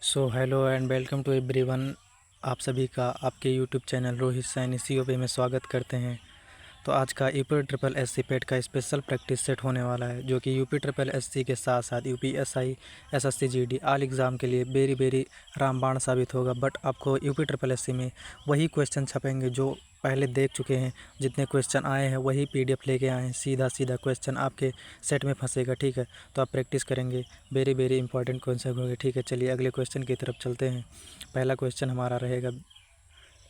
So hello and welcome to everyone. आप सभी का आपके YouTube channel Rohit Saini COP में स्वागत करते हैं। तो आज का यूपी ट्रिपल एससी पेट का स्पेशल प्रैक्टिस सेट होने वाला है, जो कि यूपी ट्रिपल एससी के साथ साथ UPSI, SSC, GD all exam के लिए वेरी वेरी रामबाण साबित होगा। बट आपको यूपी ट्रिपल एससी में वही क्वेश्चन छपेंगे जो पहले देख चुके हैं। जितने क्वेश्चन आए हैं वही पीडीएफ लेके आए हैं, सीधा सीधा क्वेश्चन आपके सेट में फंसेगा। ठीक है, तो आप प्रैक्टिस करेंगे, वेरी वेरी इंपॉर्टेंट क्वेश्चन होंगे। ठीक है, चलिए अगले क्वेश्चन की तरफ चलते हैं। पहला क्वेश्चन हमारा रहेगा,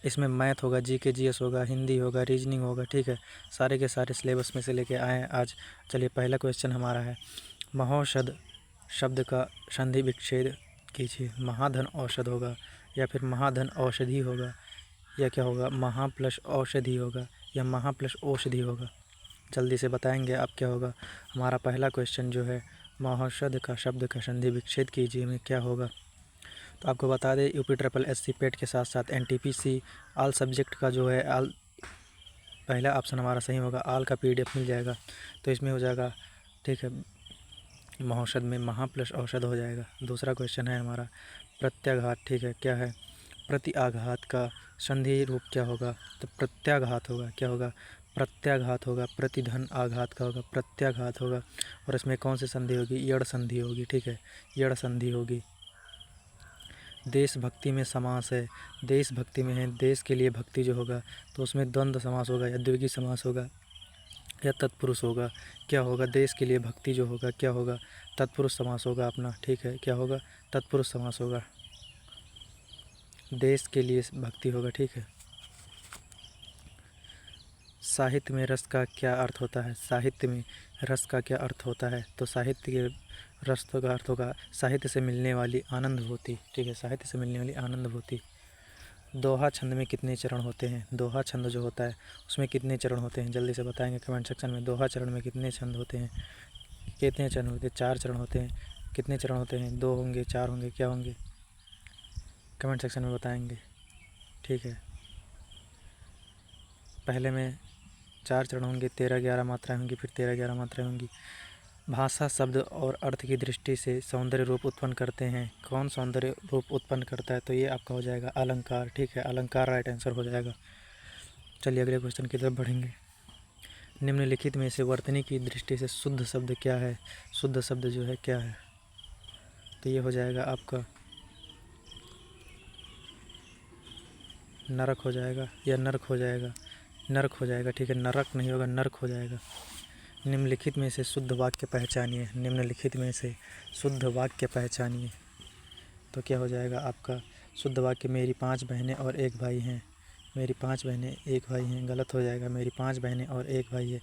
इसमें मैथ होगा, जीके जीएस होगा, हिंदी होगा, रीजनिंग होगा। ठीक है, सारे के सारे सिलेबस में से लेके आए हैं आज। चलिए पहला क्वेश्चन हमारा है, महौषध शब्द का संधि विच्छेद कीजिए। महाधन औषध होगा, या फिर महाधन औषधि होगा, या क्या होगा, महा प्लस औषधि होगा, या महा प्लस औषधि होगा। जल्दी से बताएंगे आप क्या होगा। हमारा पहला क्वेश्चन जो है, महौषध का शब्द का संधि विच्छेद कीजिए में क्या होगा। तो आपको बता दें, यूपी ट्रिपल एससी पेट के साथ साथ एनटीपीसी ऑल सब्जेक्ट का जो है ऑल, पहला ऑप्शन हमारा सही होगा, ऑल का पीडीएफ मिल जाएगा। तो इसमें हो जाएगा, ठीक है, महौषध में महा प्लस औषध हो जाएगा। दूसरा क्वेश्चन है हमारा प्रत्याघात। ठीक है, क्या है, प्रति आघात का संधि रूप क्या होगा। तो प्रत्याघात होगा, क्या होगा, प्रत्याघात होगा। प्रतिधन आघात का होगा, प्रत्याघात होगा। और इसमें कौन सी संधि होगी, यड़ संधि होगी। ठीक है, यड़ संधि होगी। देशभक्ति में समास है, देशभक्ति में है, देश के लिए भक्ति जो होगा, तो उसमें द्वंद्व समास होगा, या द्विगुणी समास होगा, या तत्पुरुष होगा। क्या होगा, देश के लिए भक्ति जो होगा क्या होगा, तत्पुरुष समास होगा अपना। ठीक है, क्या होगा, तत्पुरुष समास होगा, देश के लिए भक्ति होगा। ठीक है, साहित्य में रस का क्या अर्थ होता है। साहित्य में रस का क्या अर्थ होता है। तो साहित्य के रस का अर्थ होगा साहित्य से मिलने वाली आनंदभूति। ठीक है, साहित्य से मिलने वाली आनंदभूति। दोहा छंद में कितने चरण होते हैं। दोहा छंद जो होता है उसमें कितने चरण होते हैं, जल्दी से बताएंगे कमेंट सेक्शन में। दोहा चरण में कितने छंद होते हैं, कितने चरण होते हैं। 4 चरण होते हैं। कितने चरण होते हैं, 2 होंगे, 4 होंगे, क्या होंगे, कमेंट सेक्शन में बताएंगे। ठीक है, पहले में 4 चरण होंगे, 13-11 मात्राएँ होंगी, फिर 13-11 मात्राएँ होंगी। भाषा शब्द और अर्थ की दृष्टि से सौंदर्य रूप उत्पन्न करते हैं। कौन सौंदर्य रूप उत्पन्न करता है, तो ये आपका हो जाएगा अलंकार। ठीक है, अलंकार राइट आंसर हो जाएगा। चलिए अगले क्वेश्चन की तरफ बढ़ेंगे। निम्नलिखित में से वर्तनी की दृष्टि से शुद्ध शब्द क्या है। शुद्ध शब्द जो है क्या है, तो ये हो जाएगा आपका नरक हो जाएगा, या नर्क हो जाएगा, नर्क हो जाएगा। ठीक है, नरक नहीं होगा, नर्क हो जाएगा। निम्नलिखित में से शुद्ध वाक्य पहचानिए। निम्नलिखित में से शुद्ध वाक्य पहचानिए, तो क्या हो जाएगा आपका शुद्ध वाक्य, मेरी 5 बहनें और 1 भाई हैं। मेरी 5 बहनें 1 भाई हैं, गलत हो जाएगा। मेरी 5 बहनें और 1 भाई है,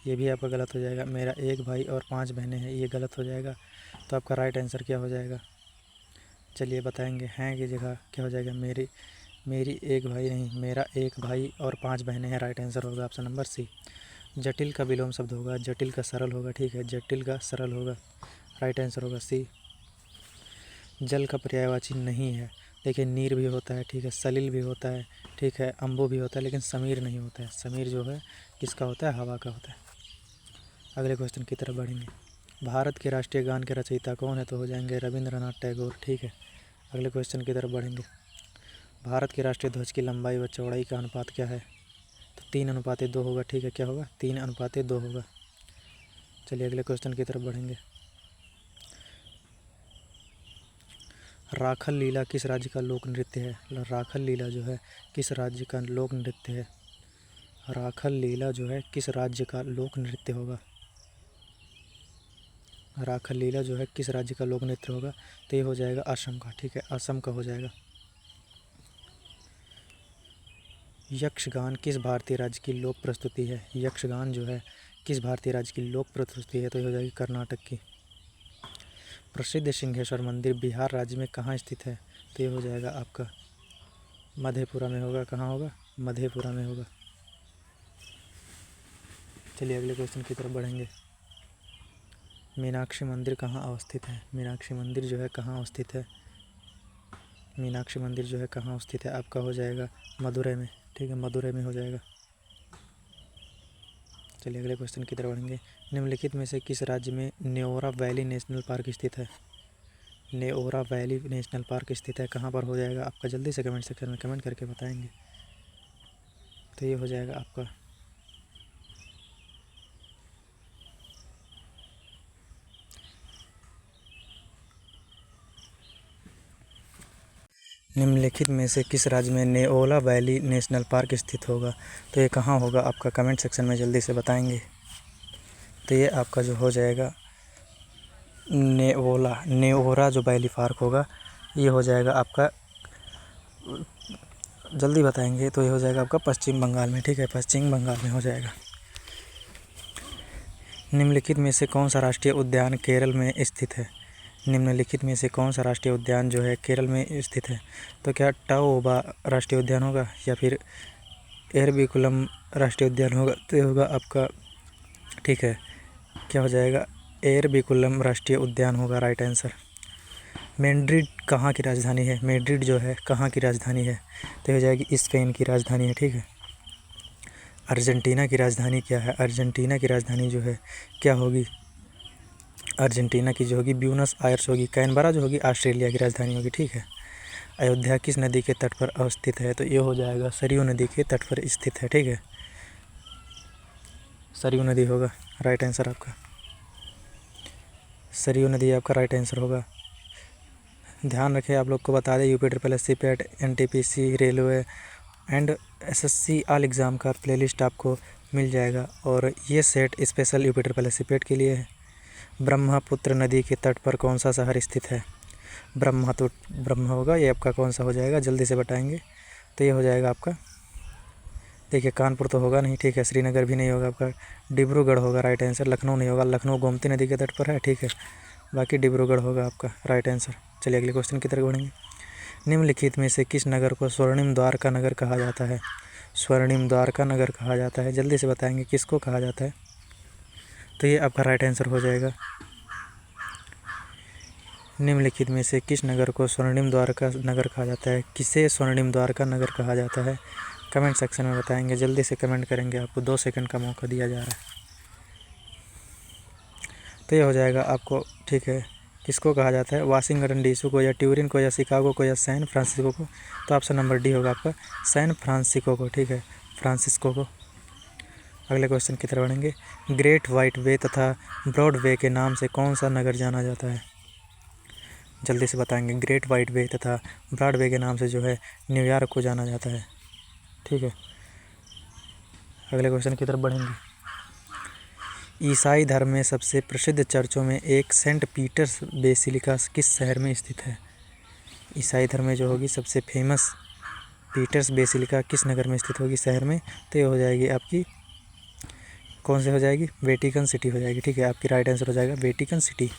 ये भी आपका गलत हो जाएगा। मेरा 1 भाई और 5 बहनें हैं, ये गलत हो जाएगा। तो आपका राइट आंसर क्या हो जाएगा, चलिए बताएंगे। हैं की जगह क्या हो जाएगा, मेरी 1 भाई नहीं, मेरा 1 भाई और 5 बहनें हैं। राइट आंसर होगा ऑप्शन नंबर सी। जटिल का विलोम शब्द होगा, जटिल का सरल होगा। ठीक है, जटिल का सरल होगा, राइट आंसर होगा सी। जल का पर्यायवाची नहीं है, देखिए नीर भी होता है, ठीक है, सलिल भी होता है, ठीक है, अम्बु भी होता है, लेकिन समीर नहीं होता है। समीर जो है किसका होता है, हवा का होता है। अगले क्वेश्चन की तरफ बढ़ेंगे। भारत के राष्ट्रीय गान के रचयिता कौन है, तो हो जाएंगे रविंद्रनाथ टैगोर। ठीक है, अगले क्वेश्चन की तरफ बढ़ेंगे। भारत के राष्ट्रीय ध्वज की लंबाई व चौड़ाई का अनुपात क्या है, तो 3:2 होगा। ठीक है, क्या होगा, 3:2 होगा। चलिए अगले क्वेश्चन की तरफ बढ़ेंगे। राखल लीला किस राज्य का लोक नृत्य है। राखल लीला जो है किस राज्य का लोक नृत्य है। राखल लीला जो है किस राज्य का लोक नृत्य होगा। राखल लीला जो है किस राज्य का लोक नृत्य होगा, तो ये हो जाएगा असम का। ठीक है, असम का हो जाएगा। यक्षगान किस भारतीय राज्य की लोक प्रस्तुति है। यक्षगान जो है किस भारतीय राज्य की लोक प्रस्तुति है, तो ये हो जाएगी कर्नाटक की। प्रसिद्ध सिंहेश्वर मंदिर बिहार राज्य में कहाँ स्थित है, तो ये हो जाएगा आपका मधेपुरा में होगा। कहाँ होगा, मधेपुरा में होगा। चलिए अगले क्वेश्चन की तरफ बढ़ेंगे। मीनाक्षी मंदिर कहाँ अवस्थित है। मीनाक्षी मंदिर जो है कहाँ अवस्थित है। मीनाक्षी मंदिर जो है कहाँ अवस्थित है, आपका हो जाएगा मदुरै में। ठीक है, मदुरै में हो जाएगा। चलिए अगले क्वेश्चन की तरफ बढ़ेंगे। निम्नलिखित में से किस राज्य में न्योरा वैली नेशनल पार्क स्थित है। नेओरा वैली नेशनल पार्क स्थित है? कहाँ पर हो जाएगा आपका? जल्दी से कमेंट सेक्शन में कमेंट करके बताएंगे। तो ये हो जाएगा आपका निम्नलिखित में से किस राज्य में नेओला वैली नेशनल पार्क स्थित होगा? तो ये कहाँ होगा आपका? कमेंट सेक्शन में जल्दी से बताएंगे। तो ये आपका जो हो जाएगा नेओरा जो वैली पार्क होगा ये हो जाएगा आपका, जल्दी बताएंगे। तो ये हो जाएगा आपका पश्चिम बंगाल में, ठीक है, पश्चिम बंगाल में हो जाएगा। निम्नलिखित में से कौन सा राष्ट्रीय उद्यान केरल में स्थित है? निम्नलिखित में से कौन सा राष्ट्रीय उद्यान जो है केरल में स्थित है? तो क्या टाओबा राष्ट्रीय उद्यान होगा या फिर एरविकुलम राष्ट्रीय उद्यान होगा? तो ये होगा आपका, ठीक है, क्या हो जाएगा, एरविकुलम राष्ट्रीय उद्यान होगा राइट आंसर। मैड्रिड कहाँ की राजधानी है? मैड्रिड जो है कहाँ की राजधानी है? तो हो जाएगी स्पेन की राजधानी है, ठीक है। अर्जेंटीना की राजधानी क्या है? अर्जेंटीना की राजधानी जो है क्या होगी? अर्जेंटीना की जो होगी ब्यूनस आयर्स होगी। कैनबरा जो होगी ऑस्ट्रेलिया की राजधानी होगी, ठीक है। अयोध्या किस नदी के तट पर अवस्थित है? तो ये हो जाएगा सरयू नदी के तट पर स्थित है, ठीक है, सरयू नदी होगा राइट आंसर आपका। सरयू नदी आपका राइट आंसर होगा। ध्यान रखें, आप लोग को बता दें, UP triple S C PET, NTPC, railway and SSC all exam का प्लेलिस्ट आपको मिल जाएगा और ये set special UP triple S C PET के लिए है। ब्रह्मपुत्र नदी के तट पर कौन सा शहर स्थित है? ब्रह्म होगा, ये आपका कौन सा हो जाएगा? जल्दी से बताएंगे। तो ये हो जाएगा आपका, देखिए कानपुर तो होगा नहीं, ठीक है, श्रीनगर भी नहीं होगा आपका, डिब्रूगढ़ होगा राइट आंसर। लखनऊ नहीं होगा, लखनऊ गोमती नदी के तट पर है, ठीक है, बाकी डिब्रूगढ़ होगा आपका राइट आंसर। चलिए अगले क्वेश्चन की तरफ बढ़ेंगे। निम्नलिखित में से किस नगर को स्वर्णिम द्वारका नगर कहा जाता है? स्वर्णिम द्वारका नगर कहा जाता है, जल्दी से बताएंगे किसको कहा जाता है? तो ये आपका राइट आंसर हो जाएगा। निम्नलिखित में से किस नगर को स्वर्णिम द्वारका नगर कहा जाता है? किसे स्वर्णिम द्वारका नगर कहा जाता है? कमेंट सेक्शन में बताएंगे, जल्दी से कमेंट करेंगे, आपको 2 सेकंड का मौका दिया जा रहा है। तो ये हो जाएगा आपको, ठीक है, किसको कहा जाता है? वाशिंगटन डीसी को या ट्यूरिन को या शिकागो को या सैन फ्रांसिस्को को? तो ऑप्शन नंबर डी होगा आपका, सैन फ्रांसिस्को को, ठीक है, फ्रांसिस्को को। अगले क्वेश्चन की तरफ बढ़ेंगे। ग्रेट वाइट वे तथा ब्रॉड वे के नाम से कौन सा नगर जाना जाता है? जल्दी से बताएंगे। ग्रेट वाइट वे तथा ब्रॉड वे के नाम से जो है न्यूयॉर्क को जाना जाता है, ठीक है। अगले क्वेश्चन की तरफ बढ़ेंगे। ईसाई धर्म में सबसे प्रसिद्ध चर्चों में एक सेंट पीटर्स बेसिलिका किस शहर में स्थित है? ईसाई धर्म में जो होगी सबसे फेमस पीटर्स बेसिलिका किस नगर में स्थित होगी, शहर में? तो ये हो जाएगी आपकी, कौन से हो जाएगी? वेटिकन सिटी हो जाएगी, ठीक है, आपकी राइट आंसर हो जाएगा वेटिकन सिटी,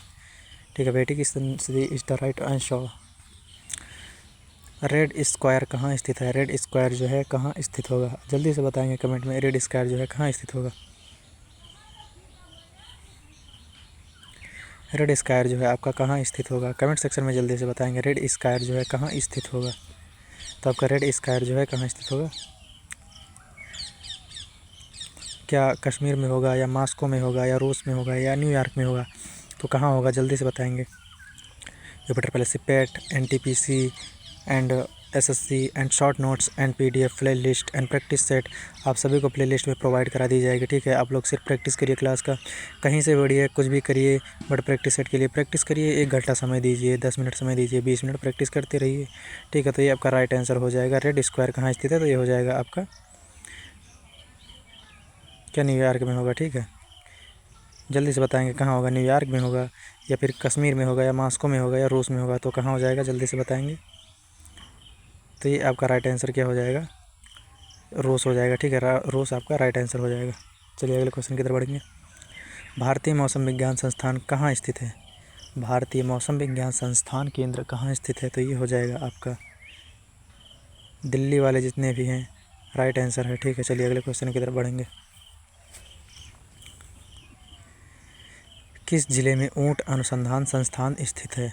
ठीक है, Vatican city is the right answer. Red square कहाँ स्थित है? रेड स्क्वायर जो है कहाँ स्थित होगा? जल्दी से बताएंगे कमेंट में, रेड स्क्वायर जो है कहाँ स्थित होगा? रेड स्क्वायर जो है आपका कहाँ स्थित होगा? कमेंट सेक्शन में जल्दी से बताएंगे, रेड स्क्वायर जो है कहाँ स्थित होगा? तो आपका रेड स्क्वायर जो है कहाँ स्थित होगा? क्या कश्मीर में होगा या मॉस्को में होगा या रूस में होगा या न्यूयॉर्क में होगा? तो कहाँ होगा? जल्दी से बताएंगे। UP triple S C PET, NTPC and SSC and short notes and PDF playlist and practice set आप सभी को प्ले लिस्ट में प्रोवाइड करा दी जाएगी, ठीक है। आप लोग सिर्फ प्रैक्टिस करिए क्लास का, कहीं से बढ़िए कुछ भी करिए, बट प्रैक्टिस सेट के लिए प्रैक्टिस करिए। 1 घंटा समय दीजिए, 10 मिनट समय दीजिए, 20 मिनट प्रैक्टिस करते रहिए, ठीक है। तो ये आपका राइट आंसर हो जाएगा। रेड स्क्वायर कहाँ स्थित है? तो ये हो जाएगा आपका, क्या न्यूयॉर्क में होगा, ठीक है। जल्दी से बताएंगे कहाँ होगा, न्यूयॉर्क में होगा या फिर कश्मीर में होगा या मॉस्को में होगा या रूस में होगा? तो कहाँ हो जाएगा? जल्दी से बताएंगे। तो ये आपका राइट आंसर क्या हो जाएगा? रूस हो जाएगा, ठीक है, रूस आपका राइट आंसर हो जाएगा। चलिए अगले क्वेश्चन की तरफ बढ़ेंगे। भारतीय मौसम विज्ञान संस्थान कहाँ स्थित है? भारतीय मौसम विज्ञान संस्थान केंद्र कहाँ स्थित है? तो ये हो जाएगा आपका, दिल्ली वाले जितने भी हैं राइट आंसर है, ठीक है। चलिए अगले क्वेश्चन की तरफ बढ़ेंगे। किस जिले में ऊंट अनुसंधान संस्थान स्थित है?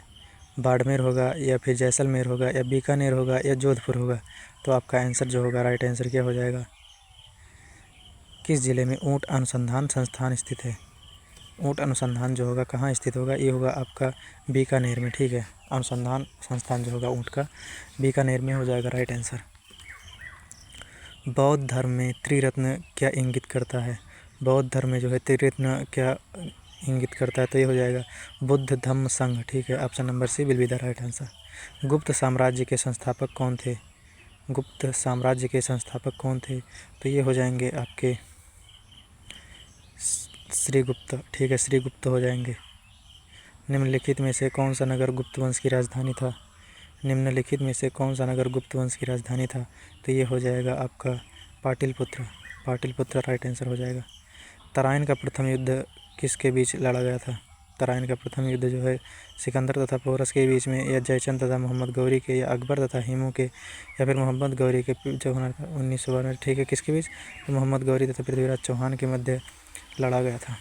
बाड़मेर होगा या फिर जैसलमेर होगा या बीकानेर होगा या जोधपुर होगा? तो आपका आंसर जो होगा, राइट आंसर क्या हो जाएगा? किस जिले में ऊंट अनुसंधान संस्थान स्थित है? ऊँट अनुसंधान जो होगा कहाँ स्थित होगा, ये होगा आपका बीकानेर में। ठीक है, अनुसंधान संस्थान जो होगा ऊँट का बीकानेर में हो जाएगा राइट आंसर। बौद्ध धर्म में त्रिरत्न क्या इंगित करता है? बौद्ध धर्म में जो है त्रिरत्न क्या इंगित करता है, तो ये हो जाएगा बुद्ध धम्म संघ। ठीक है, option number C will be the right answer. गुप्त साम्राज्य के संस्थापक कौन थे? गुप्त साम्राज्य के संस्थापक कौन थे, तो ये हो जाएंगे आपके श्रीगुप्त। ठीक है, श्रीगुप्त हो जाएंगे। निम्नलिखित में से कौन सा नगर गुप्त वंश की राजधानी था? निम्नलिखित में से कौन सा नगर गुप्त वंश की राजधानी था, तो ये हो जाएगा आपका पाटलिपुत्र। पाटलिपुत्र राइट आंसर हो जाएगा। तराइन का प्रथम युद्ध किसके बीच लड़ा गया था? तराइन का प्रथम युद्ध जो है सिकंदर तथा पोरस के बीच में, या जयचंद तथा मोहम्मद गौरी के, या अकबर तथा हिमू के, या फिर मोहम्मद गौरी के जो होना था 1912 में। ठीक है, किसके बीच? तो मोहम्मद गौरी तथा पृथ्वीराज चौहान के मध्य लड़ा गया था।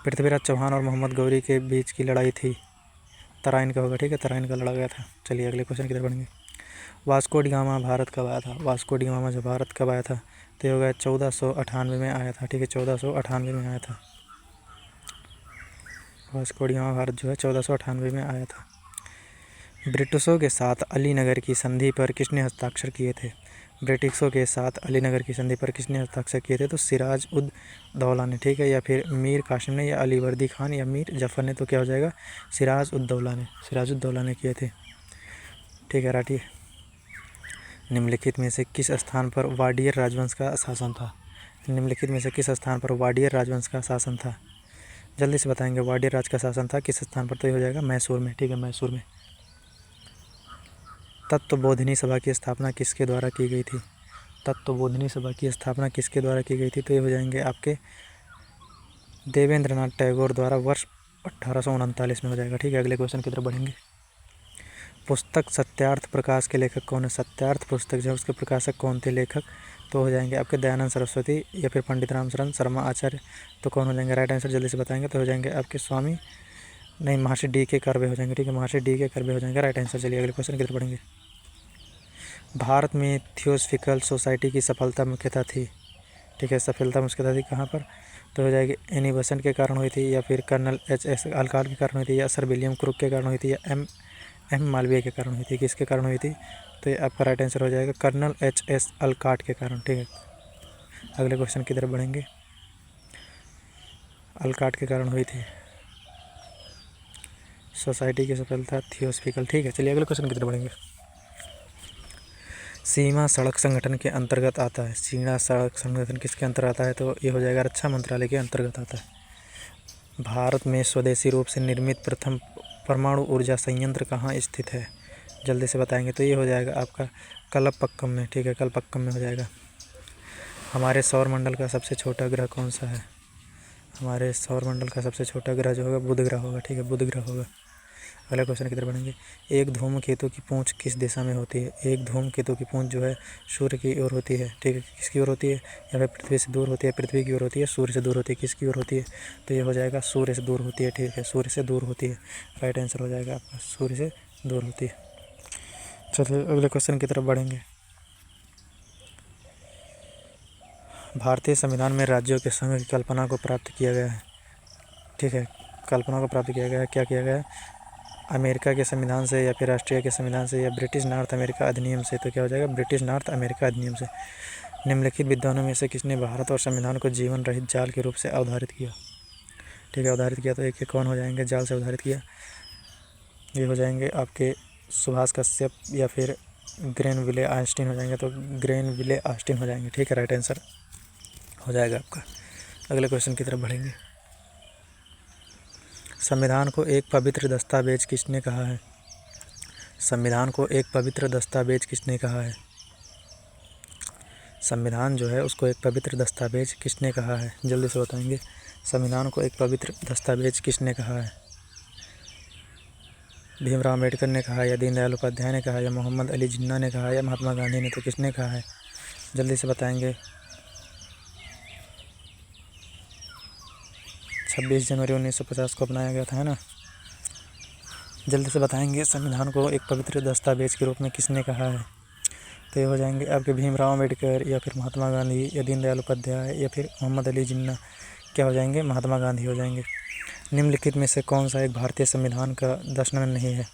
पृथ्वीराज चौहान और मोहम्मद गौरी के बीच की लड़ाई थी, तराइन का होगा। ठीक है, तराइन का लड़ा गया था। चलिए अगले क्वेश्चन की तरफ बढ़ेंगे। वास्को डी गामा भारत कब आया था? वास्को डी गामा जो भारत कब आया था, तो ये होगा 1498 में आया था। ठीक है, 1498 में आया था। वास्को डी गामा भारत जो है 1498 में आया था। ब्रिटिशों के साथ अलीनगर की संधि पर किसने हस्ताक्षर किए थे? ब्रिटिशों के साथ अलीनगर की संधि पर किसने हस्ताक्षर किए थे, तो सिराज उद दौला ने। ठीक है, या फिर मीर कासिम ने, या अली वर्दी खान, या मीर जफ़र ने, तो क्या हो जाएगा सिराज उद दौला ने। सिराज उद दौला ने किए थे। ठीक है, राठी। निम्नलिखित में से किस स्थान पर वाडियर राजवंश का शासन था? निम्नलिखित में से किस स्थान पर वाडियर राजवंश का शासन था? जल्दी से बताएंगे, वाडियर राज का शासन था किस स्थान पर, तो ये हो जाएगा मैसूर में। ठीक है, मैसूर में। तत्वबोधिनी सभा की स्थापना किसके द्वारा की गई थी? तत्वबोधिनी सभा की स्थापना किसके द्वारा की गई थी, तो ये हो जाएंगे आपके देवेंद्रनाथ टैगोर द्वारा वर्ष 1839 में हो जाएगा। ठीक है, अगले क्वेश्चन की तरफ बढ़ेंगे। पुस्तक सत्यार्थ प्रकाश के लेखक कौन है? सत्यार्थ पुस्तक जो है उसके प्रकाशक कौन थे लेखक, तो हो जाएंगे आपके दयानंद सरस्वती, या फिर पंडित राम शरण शर्मा आचार्य, तो कौन हो जाएंगे राइट आंसर? जल्दी से बताएंगे, तो हो जाएंगे आपके स्वामी नहीं महर्षि डी के कर्वे हो जाएंगे। ठीक है, महर्षि डी के कर्वे हो जाएंगे राइट आंसर। चलिए अगले क्वेश्चन की तरफ बढ़ेंगे। भारत में थियोसॉफिकल सोसाइटी की सफलता मुख्यतः थी। ठीक है, सफलता मुख्यतः थी कहाँ पर, तो हो जाएगी एनी बेसेंट के कारण हुई थी, या फिर कर्नल एच.एस. अल्काट के कारण हुई थी, या सर विलियम क्रुक के कारण हुई थी, या एम मालवीय के कारण हुई थी। किसके कारण हुई थी, तो ये आपका राइट आंसर हो जाएगा कर्नल एच.एस. अल्काट के कारण। ठीक है, अगले क्वेश्चन की तरफ बढ़ेंगे। अल्काट के कारण हुई थी सोसाइटी की सफलता थियोसॉफिकल। ठीक है, चलिए अगले क्वेश्चन की तरफ बढ़ेंगे। सीमा सड़क संगठन के अंतर्गत आता है। सीमा सड़क संगठन किसके अंतर्गत आता है, तो ये हो जाएगा रक्षा मंत्रालय के अंतर्गत आता है। भारत में स्वदेशी रूप से निर्मित प्रथम परमाणु ऊर्जा संयंत्र कहाँ स्थित है? जल्दी से बताएंगे, तो ये हो जाएगा आपका कलपक्कम में। ठीक है, कलपक्कम में हो जाएगा। हमारे सौरमंडल का सबसे छोटा ग्रह कौन सा है? हमारे सौरमंडल का सबसे छोटा ग्रह जो होगा बुध ग्रह होगा। ठीक है, बुध ग्रह होगा। अगला क्वेश्चन की तरफ बढ़ेंगे। एक धूमकेतु की पूंछ किस दिशा में होती है? एक धूमकेतु की पूंछ जो है सूर्य की ओर होती है। ठीक है, किसकी ओर होती है, या फिर पृथ्वी से दूर होती है? पृथ्वी की ओर होती है, सूर्य से दूर होती है? किसकी ओर होती है, तो ये हो जाएगा सूर्य से दूर होती है। ठीक है, सूर्य से दूर होती है, राइट आंसर हो जाएगा आपका सूर्य से दूर होती है। चलिए अगले क्वेश्चन की तरफ बढ़ेंगे। भारतीय संविधान में राज्यों के संघ की कल्पना को प्राप्त किया गया है। ठीक है, कल्पना को प्राप्त किया गया है, क्या किया गया है? अमेरिका के संविधान से, या फिर राष्ट्रीय के संविधान से, या ब्रिटिश नॉर्थ अमेरिका अधिनियम से, तो क्या हो जाएगा ब्रिटिश नॉर्थ अमेरिका अधिनियम से। निम्नलिखित विद्वानों में से किसने भारत और संविधान को जीवन रहित जाल के रूप से अवधारित किया? ठीक है, अवधारित किया, तो एक कौन हो जाएंगे जाल से अवधारित किया? ये हो जाएंगे आपके सुभाष कश्यप, या फिर ग्रेनविले ऑस्टिन हो जाएंगे, तो ग्रेनविले ऑस्टिन हो जाएंगे। ठीक है, राइट आंसर हो जाएगा आपका। अगले क्वेश्चन की तरफ बढ़ेंगे। संविधान को एक पवित्र दस्तावेज किसने कहा है? संविधान को एक पवित्र दस्तावेज किसने कहा है? संविधान जो है उसको एक पवित्र दस्तावेज किसने कहा है? जल्दी से बताएंगे, संविधान को एक पवित्र दस्तावेज किसने कहा है? भीमराव अम्बेडकर ने कहा, या दीनदयाल उपाध्याय ने कहा, या मोहम्मद अली जिन्ना ने कहा, या महात्मा गांधी ने, तो किसने कहा है? जल्दी से बताएंगे। 26 जनवरी 1950 को अपनाया गया था, है ना। जल्दी से बताएंगे, संविधान को एक पवित्र दस्तावेज के रूप में किसने कहा है? तो ये हो जाएंगे आपके भीमराव अम्बेडकर या फिर महात्मा गांधी या दीनदयाल उपाध्याय या फिर मोहम्मद अली जिन्ना। क्या हो जाएंगे? महात्मा गांधी हो जाएंगे। निम्नलिखित में से कौन सा एक भारतीय संविधान का दर्शन नहीं है?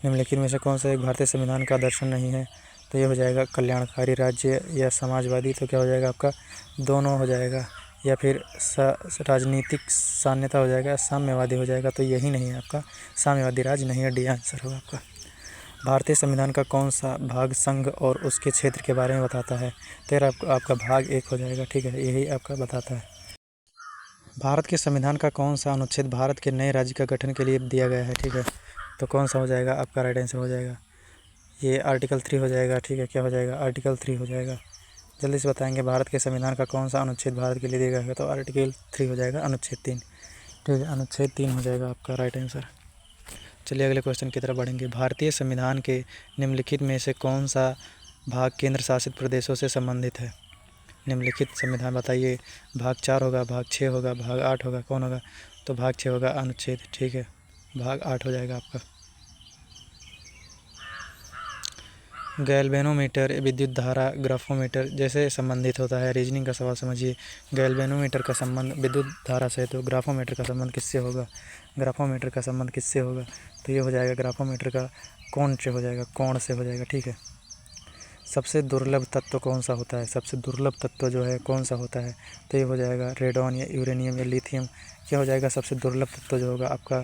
निम्नलिखित में से कौन सा एक भारतीय संविधान का दर्शन नहीं है? तो ये हो जाएगा कल्याणकारी राज्य या समाजवादी। तो क्या हो जाएगा आपका? दोनों हो जाएगा। या फिर राजनीतिक साम्यता हो जाएगा, साम्यवादी हो जाएगा। तो यही नहीं है आपका, साम्यवादी राज्य नहीं है। डी आंसर होगा आपका। भारतीय संविधान का कौन सा भाग संघ और उसके क्षेत्र के बारे में बताता है? तेरा आपका भाग 1 हो जाएगा। ठीक है, यही आपका बताता है। भारत के संविधान का कौन सा अनुच्छेद भारत के नए राज्य का गठन के लिए दिया गया है? ठीक है, तो कौन सा हो जाएगा आपका? राइट आंसर हो जाएगा ये आर्टिकल 3 हो जाएगा। ठीक है, क्या हो जाएगा? आर्टिकल 3 हो जाएगा। जल्दी से बताएंगे भारत के संविधान का कौन सा अनुच्छेद भारत के लिए दिया गया है? तो आर्टिकल 3 हो जाएगा, अनुच्छेद 3। ठीक है, अनुच्छेद 3 हो जाएगा आपका राइट आंसर। चलिए अगले क्वेश्चन की तरफ बढ़ेंगे। भारतीय संविधान के निम्नलिखित में से कौन सा भाग केंद्र शासित प्रदेशों से संबंधित है? निम्नलिखित संविधान बताइए। भाग 4 होगा, भाग 6 होगा, भाग 8 होगा, कौन होगा? तो भाग 6 होगा, अनुच्छेद। ठीक है, भाग 8 हो जाएगा आपका। गैल्वेनोमीटर विद्युत धारा ग्राफोमीटर जैसे संबंधित होता है। रीजनिंग का सवाल समझिए। गैल्वेनोमीटर का संबंध विद्युत धारा से, तो ग्राफोमीटर का संबंध किससे होगा? ग्राफोमीटर का संबंध किससे होगा? तो ये हो जाएगा ग्राफोमीटर का कोण से हो जाएगा, कोण से हो जाएगा। ठीक है। सबसे दुर्लभ तत्व कौन सा होता है? सबसे दुर्लभ तत्व जो है कौन सा होता है? तो ये हो जाएगा रेडॉन या यूरेनियम या लिथियम। क्या हो जाएगा सबसे दुर्लभ तत्व जो होगा आपका?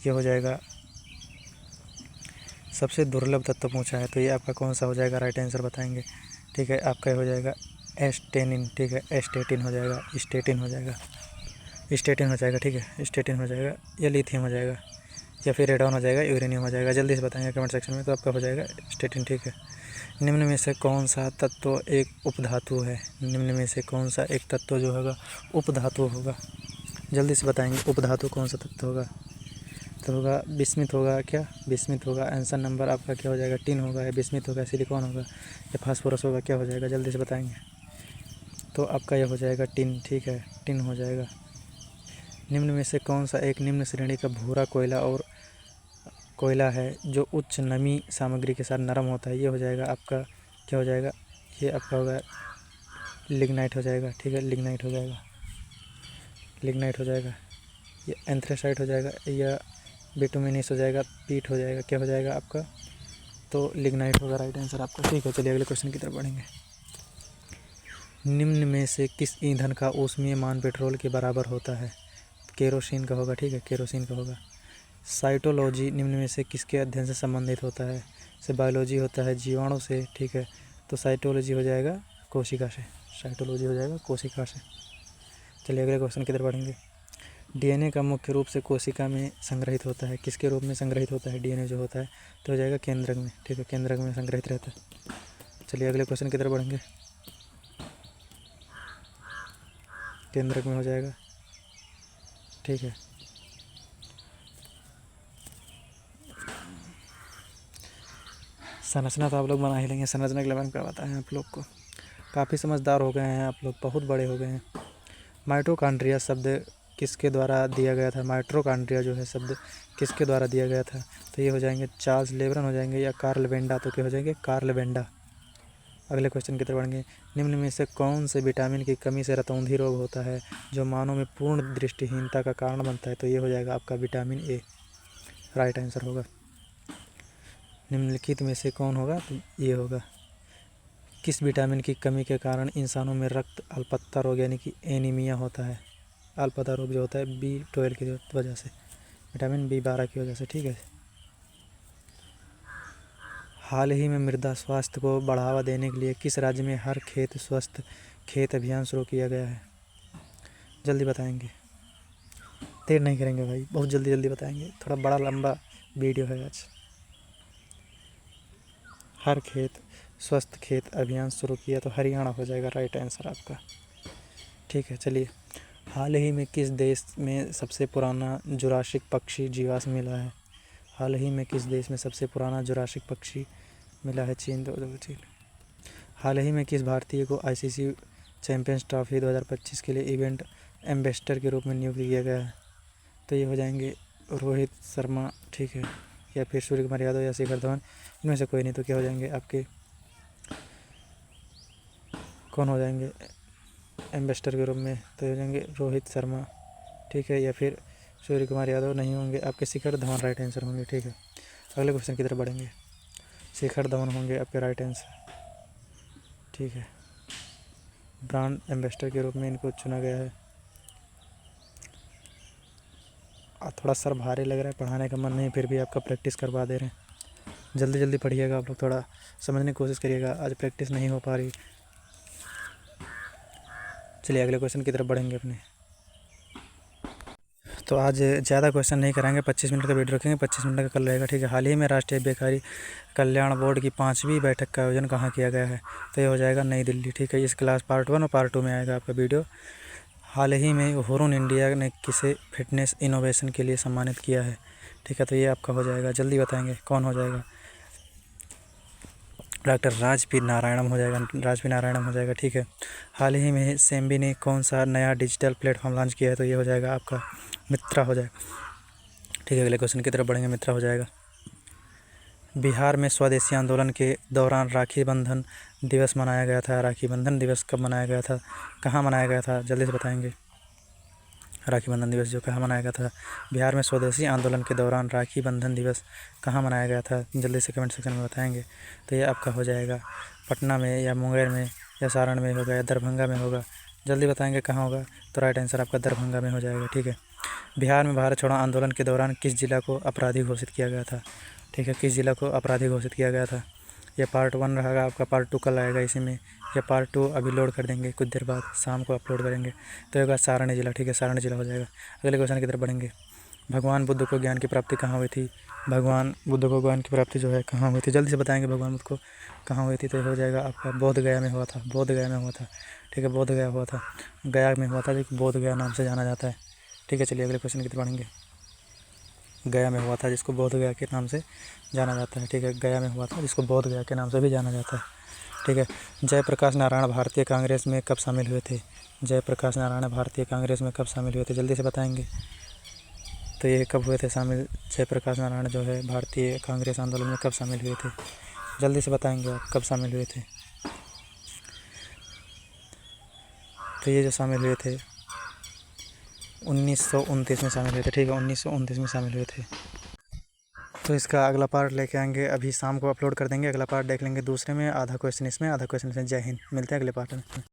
ये हो जाएगा सबसे दुर्लभ तत्व पूछा है, तो ये आपका कौन सा हो जाएगा? राइट आंसर बताएंगे। ठीक है, आपका हो जाएगा एस्टेनिन। ठीक है, एस्टेटिन हो जाएगा, स्टेटिन हो जाएगा, स्टेटिन हो जाएगा। ठीक है, स्टेटिन हो जाएगा या लिथियम हो जाएगा या फिर रेडॉन हो जाएगा, यूरेनियम हो जाएगा। जल्दी से बताएंगे कमेंट सेक्शन में। तो आपका हो जाएगा स्टेटिन। ठीक है। निम्न में से कौन सा तत्व एक उपधातु है? निम्न में से कौन सा एक तत्व जो होगा उपधातु होगा? जल्दी से बताएंगे उपधातु कौन सा तत्व होगा? तो होगा बिस्मिथ होगा। क्या बिस्मिथ होगा? आंसर नंबर आपका क्या हो जाएगा? टिन होगा या बिस्मिथ होगा, सिलिकॉन होगा या फास्फोरस होगा? क्या हो जाएगा? जल्दी से बताएंगे। तो आपका यह हो जाएगा टिन। ठीक है, टिन हो जाएगा। निम्न में से कौन सा एक निम्न श्रेणी का भूरा कोयला है जो उच्च नमी सामग्री के साथ नरम होता है? ये हो जाएगा आपका क्या हो जाएगा? ये आपका होगा लिग्नाइट हो जाएगा। ठीक है, लिग्नाइट हो जाएगा, लिग्नाइट हो जाएगा। ये एंथ्रेसाइट हो जाएगा या बिटुमिनस हो जाएगा, पीट हो जाएगा। क्या हो जाएगा आपका? तो लिग्नाइट होगा राइट आंसर आपका। ठीक है, चलिए अगले क्वेश्चन की तरफ बढ़ेंगे। निम्न में से किस ईंधन का ऊष्मीय मान पेट्रोल के बराबर होता है? केरोसिन का होगा। ठीक है, केरोसिन का होगा। साइटोलॉजी निम्न में से किसके अध्ययन से संबंधित होता है? से बायोलॉजी होता है, जीवाणु से। ठीक है, तो साइटोलॉजी हो जाएगा कोशिका से, साइटोलॉजी हो जाएगा कोशिका से। चलिए अगले क्वेश्चन की तरफ बढ़ेंगे। डीएनए का मुख्य रूप से कोशिका में संग्रहित होता है। किसके रूप में संग्रहित होता है डीएनए जो होता है? तो हो जाएगा केंद्रक में। ठीक है, केंद्रक में संग्रहित रहता है। चलिए अगले क्वेश्चन की तरफ बढ़ेंगे। केंद्रक में हो जाएगा। ठीक है, संरचना तो आप लोग बना ही लेंगे। संरचना के बारे में क्या बताएं आप लोग को? काफ़ी समझदार हो गए हैं आप लोग, बहुत बड़े हो गए हैं। माइटोकॉन्ड्रिया शब्द किसके द्वारा दिया गया था? माइटोकॉन्ड्रिया जो है शब्द किसके द्वारा दिया गया था? तो ये हो जाएंगे चार्ल्स लेब्रन हो जाएंगे या कार्ल वेंडा। तो क्या हो जाएंगे? Karl Wanda. अगले क्वेश्चन की तरफ बढ़ेंगे। निम्न में से कौन से विटामिन की कमी से रतौंधी रोग होता है जो मानव में पूर्ण दृष्टिहीनता का कारण बनता है? तो ये हो जाएगा आपका विटामिन ए, राइट आंसर होगा। निम्नलिखित में से कौन होगा? तो ये होगा। किस विटामिन की कमी के कारण इंसानों में रक्त अल्पत्ता रोग यानी कि एनीमिया होता है? अल्पता रोग जो होता है B12 की वजह से, विटामिन B12 की वजह से। ठीक है। हाल ही में मृदा स्वास्थ्य को बढ़ावा देने के लिए किस राज्य में हर खेत स्वस्थ खेत अभियान शुरू किया गया है? जल्दी बताएंगे, देर नहीं करेंगे भाई, बहुत जल्दी जल्दी बताएंगे। थोड़ा बड़ा लंबा वीडियो है आज। हर खेत स्वस्थ खेत अभियान शुरू किया तो हरियाणा हो जाएगा राइट आंसर आपका। ठीक है, चलिए। हाल ही में किस देश में सबसे पुराना जुरासिक पक्षी जीवाश्म मिला है? हाल ही में किस देश में सबसे पुराना जुरासिक पक्षी मिला है? चीन। चीन। हाल ही में किस भारतीय को ICC चैम्पियंस ट्रॉफी 2025 के लिए इवेंट एम्बेसडर के रूप में नियुक्त किया गया है? तो ये हो जाएंगे रोहित शर्मा। ठीक है, या फिर सूर्य कुमार यादव या शिखर धवन, इनमें से कोई नहीं। तो क्या हो जाएंगे आपके? कौन हो जाएंगे एम्बेसडर के रूप में? तो हो जाएंगे रोहित शर्मा, ठीक है, या फिर सूर्य कुमार यादव नहीं होंगे आपके, शिखर धवन राइट आंसर होंगे, ठीक है। अगले क्वेश्चन की तरफ बढ़ेंगे। शिखर धवन होंगे आपके राइट आंसर, ठीक है। ब्रांड एम्बेसडर के रूप में इनको चुना गया है। थोड़ा सर भारी लग रहा है, पढ़ाने का मन नहीं, फिर भी आपका प्रैक्टिस करवा दे रहे हैं। जल्दी जल्दी पढ़िएगा आप लोग, थोड़ा समझने की कोशिश करिएगा, आज प्रैक्टिस नहीं हो पा रही। चलिए अगले क्वेश्चन की तरफ बढ़ेंगे अपने। तो आज ज़्यादा क्वेश्चन नहीं कराएंगे, 25 मिनट का वीडियो रखेंगे, 25 मिनट का कल रहेगा, ठीक है। हाल ही में राष्ट्रीय बेकारी कल्याण बोर्ड की 5वीं बैठक का आयोजन कहाँ किया गया है? तो ये हो जाएगा नई दिल्ली, ठीक है। इस क्लास पार्ट 1 और पार्ट 2 में आएगा आपका वीडियो। हाल ही में हुरून इंडिया ने किसे फिटनेस इनोवेशन के लिए सम्मानित किया है? ठीक है, तो ये आपका हो जाएगा, जल्दी बताएंगे कौन हो जाएगा। डॉक्टर राजपी नारायणम हो जाएगा, राजपी नारायणम हो जाएगा, ठीक है। हाल ही में सेम्बी ने कौन सा नया डिजिटल प्लेटफॉर्म लॉन्च किया है? तो ये हो जाएगा आपका मित्रा हो जाएगा, ठीक है। अगले क्वेश्चन की तरफ बढ़ेंगे, मित्रा हो जाएगा। बिहार में स्वदेशी आंदोलन के दौरान राखी बंधन दिवस मनाया गया था। राखी बंधन दिवस कब मनाया गया था, कहाँ मनाया गया था? जल्दी से बताएंगे। राखी बंधन दिवस जो कहाँ मनाया गया था? बिहार में स्वदेशी आंदोलन के दौरान राखी बंधन दिवस कहाँ मनाया गया था? जल्दी से कमेंट सेक्शन में बताएंगे। तो ये आपका हो जाएगा पटना में, या मुंगेर में, या सारण में होगा, या दरभंगा में होगा। जल्दी बताएंगे कहाँ होगा। तो राइट आंसर आपका दरभंगा में हो जाएगा, ठीक है। बिहार में भारत छोड़ो आंदोलन के दौरान किस जिला को अपराधी घोषित किया गया था? ठीक है, किस जिला को अपराधी घोषित किया गया था? यह पार्ट 1 रहेगा आपका, पार्ट 2 कल आएगा इसी में। या पार्ट 2 अभी लोड कर देंगे, कुछ देर बाद शाम को अपलोड करेंगे। तो होगा सारण जिला, ठीक है, सारण जिला हो जाएगा। अगले क्वेश्चन की तरफ बढ़ेंगे। भगवान बुद्ध को ज्ञान की प्राप्ति कहाँ हुई थी? भगवान बुद्ध को ज्ञान की प्राप्ति जो है कहाँ हुई थी? जल्दी से बताएंगे भगवान बुद्ध को कहाँ हुई थी। तो हो जाएगा आपका बोध गया में हुआ था, बोध गया में हुआ था, ठीक है, बोध गया हुआ था, गया में हुआ था, जो बोध गया नाम से जाना जाता है, ठीक है। चलिए अगले क्वेश्चन की तरफ बढ़ेंगे। गया में हुआ था, जिसको बोध गया के नाम से जाना जाता है, ठीक है। गया में हुआ था, जिसको बोध गया के नाम से भी जाना जाता है, ठीक है। जयप्रकाश नारायण भारतीय कांग्रेस में कब शामिल हुए थे? जयप्रकाश नारायण भारतीय कांग्रेस में कब शामिल हुए थे? जल्दी से बताएंगे। तो ये कब हुए थे शामिल? जयप्रकाश नारायण जो है भारतीय कांग्रेस आंदोलन में कब शामिल हुए थे? जल्दी से बताएंगे आप कब शामिल हुए थे। तो ये जो शामिल हुए थे 1929 में शामिल हुए थे, ठीक है, 1929 में शामिल हुए थे। तो इसका अगला पार्ट लेके आएंगे, अभी शाम को अपलोड कर देंगे। अगला पार्ट देख लेंगे दूसरे में, आधा क्वेश्चन इसमें, आधा क्वेश्चन इसमें। जय हिंद, मिलते हैं अगले पार्ट में।